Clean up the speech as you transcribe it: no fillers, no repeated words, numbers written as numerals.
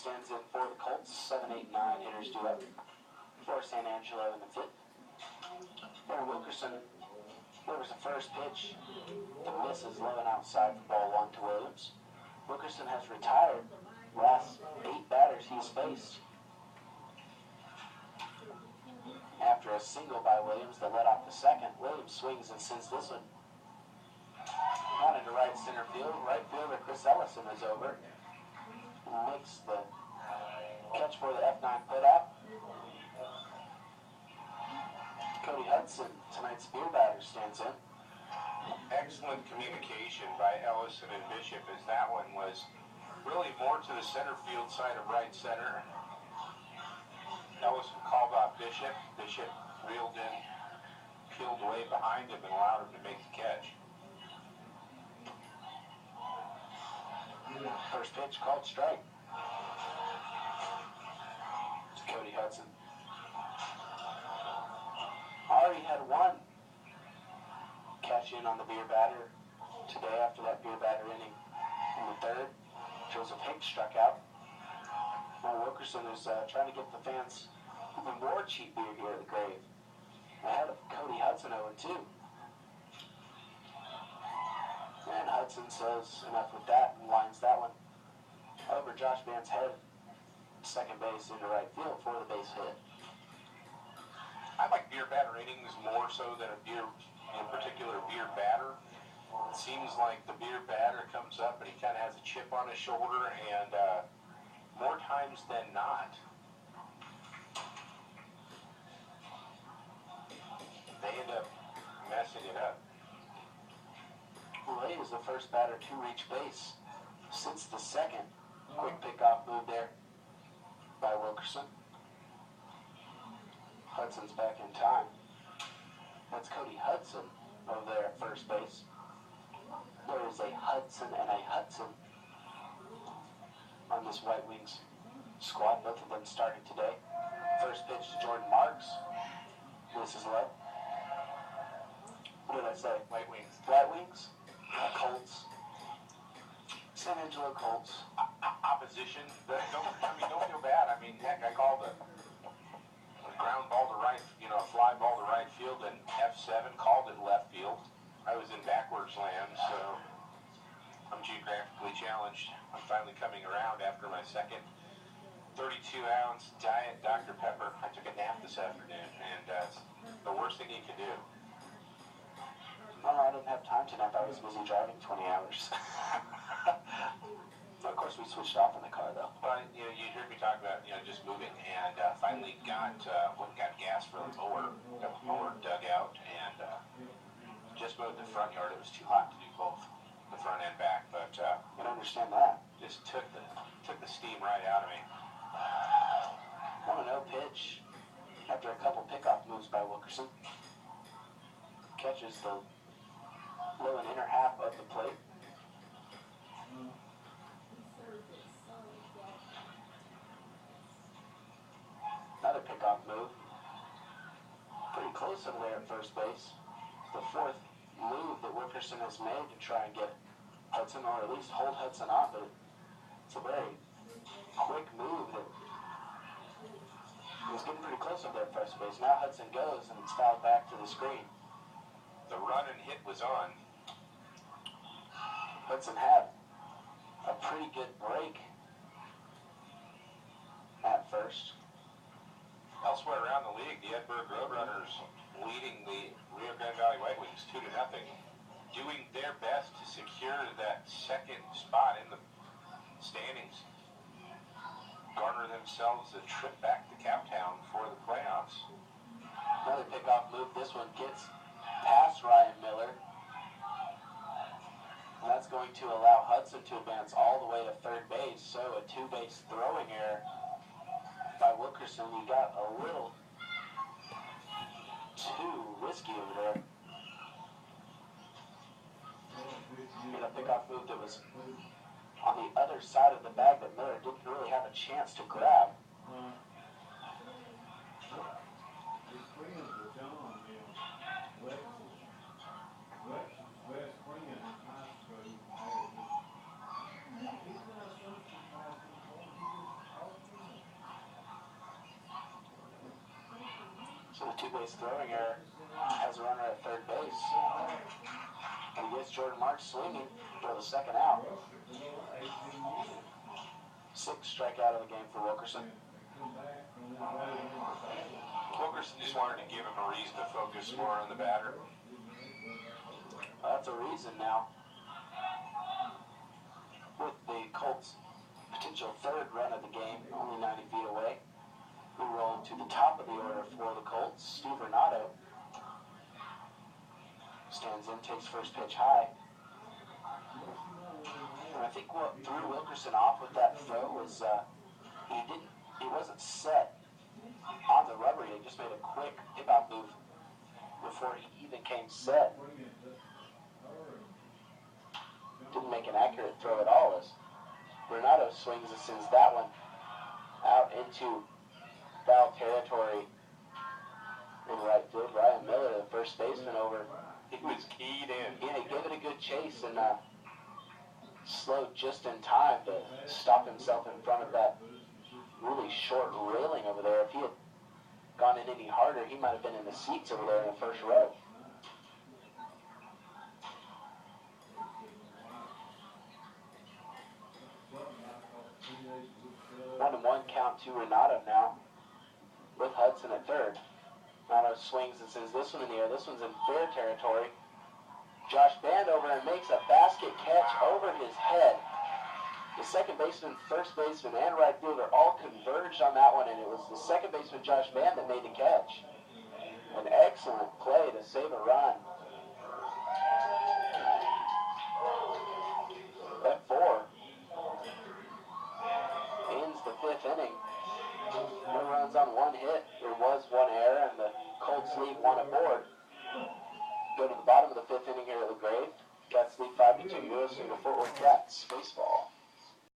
stands in for the Colts. 7, 8, 9 hitters due up for San Angelo in the fifth. There, Wilkerson delivers the first pitch. The miss is low and outside for ball 1 to Williams. Wilkerson has retired. Last 8 batters he's faced. After a single by Williams that led off the second, Williams swings and sends this one on into right center field. Right fielder Chris Ellison is over and makes the catch for the F9 put-out. Cody Hudson, tonight's beer batter, stands in. Excellent communication by Ellison and Bishop, as that one was really more to the center field side of right center. Ellison called off Bishop. Bishop reeled in, peeled away behind him, and allowed him to make the catch. First pitch called strike to Cody Hudson. Already had one catch in on the beer batter today after that beer batter inning in the third. Joseph Hicks struck out. Now Wilkerson is trying to get the fans even more cheap beer here at the Grave. Ahead of Cody Hudson 0-2. And Hudson says enough with that and lines that one over Josh Van's head. Second base into right field for the base hit. I like beer batter innings more so than a beer, in particular beer batter. It seems like the beer batter comes up and he kind of has a chip on his shoulder, and more times than not, they end up messing it up. Lay is the first batter to reach base since the second. Quick pickoff move there by Wilkerson. Hudson's back in time. That's Cody Hudson over there at first base. There is a Hudson and a Hudson on this White Wings squad. Both of them starting today. First pitch to Jordan Marks. This is low. What did I say? White Wings. White Wings? Colts. San Angelo Colts. Opposition. Don't feel bad. I mean, heck, I called a ground ball to right, a fly ball to right field, and F7 called it left field. I was in backwards land, so I'm geographically challenged. I'm finally coming around after my second 32-ounce Diet Dr. Pepper. I took a nap this afternoon, and it's the worst thing you can do. No, I didn't have time to nap. I was busy driving 20 hours. Of course, we switched off in the car, though. But, you heard me talk about, just moving, and finally got gas for the mower. Got the mower dug out, and just mowed the front yard. It was too hot to do both, the front and back, but I can understand that. just took the steam right out of me. 1-0 pitch after a couple pickoff moves by Wilkerson. Catches the low and inner half of the plate. Another pickoff move. Pretty close over there at first base. The fourth move that Wilkerson has made to try and get Hudson, or at least hold Hudson off, but it's a very quick move that was getting pretty close over there at first base. Now Hudson goes and it's fouled back to the screen. The run and hit was on. Hudson had a pretty good break at first. Elsewhere around the league, the Edinburgh Roadrunners leading the Rio Grande Valley White Wings 2-0, doing their best to secure that second spot in the standings, garner themselves a trip back to Cowtown for the playoffs. Another pickoff move. This one gets past Ryan Miller. And that's going to allow Hudson to advance all the way to third base. So a two-base throwing error by Wilkerson. He got a little too risky over there. Made a pickoff move that was on the other side of the bag that Miller didn't really have a chance to grab. So the two-base throwing error has a runner at third base. And he gets Jordan Marks swinging for the second out. 6th strikeout of the game for Wilkerson. Wilkerson just wanted to give him a reason to focus more on the batter. That's a reason now. With the Colts' potential third run of the game, only 90 feet away, we roll to the top of the order for the Colts. Steve Renato stands in, takes first pitch high. And I think what threw Wilkerson off with that throw was he wasn't set on the rubber. He just made a quick hip-out move before he even came set. Didn't make an accurate throw at all as Renato swings and sends that one out into foul territory in right field. Ryan Miller, the first baseman, over. He was keyed in. Yeah, he gave it a good chase and slowed just in time to stop himself in front of that really short railing over there. If he had gone in any harder, he might have been in the seats over there in the first row. 1-1 count to Renato now with Hudson at third. Renato swings and sends this one in the air. This one's in fair territory. Josh Bandover and makes a basket catch over his head. The second baseman, first baseman, and right fielder all converged on that one, and it was the second baseman, Josh Band, that made the catch. An excellent play to save a run. At 4 ends the 5th inning. No runs on 1 hit. There was 1 error, and the Colts lead 1 aboard. Go to the bottom of the 5th inning here at the Grave. Cats lead 5-2. You're listening to Fort Worth Cats baseball.